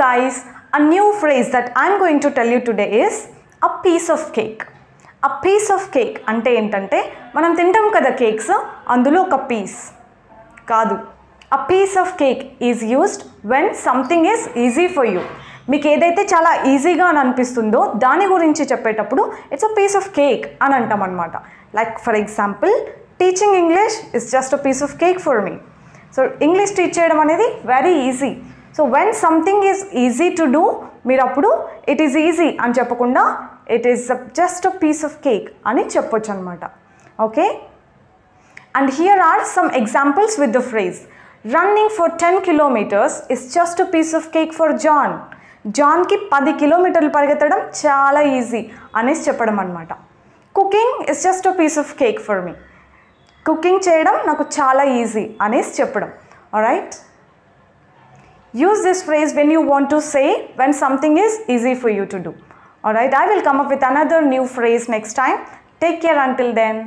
guys, a new phrase that I'm going to tell you today is a piece of cake. A piece of cake అంటే ఏంటంటే మనం తింటాం కదా cakes, అందులో ఒక పీస్ కాదు. A piece of cake is used when something is easy for you. మీకు ఏదైతే చాలా ఈజీగా అని అనిపిస్తుందో దాని గురించి చెప్పేటప్పుడు it's a piece of cake అని అంటాం అనమాట. Like for example, teaching English is just a piece of cake for me. So English teach చేయడం అనేది very easy. So when something is easy to do, మీరు అప్పుడు ఇట్ ఈస్ ఈజీ అని చెప్పకుండా it is just a piece of cake అని చెప్పొచ్చు అనమాట. Okay, and here are some examples with the phrase. Running for 10 kilometers is just a piece of cake for John. జాన్కి 10 kilometers పరిగెత్తడం చాలా easy అనేసి చెప్పడం అనమాట. Cooking is just a piece of cake for me. Cooking చేయడం నాకు చాలా easy అనేసి చెప్పడం. Alright, use this phrase when you want to say when something is easy for you to do. Alright, I will come up with another new phrase next time. Take care until then.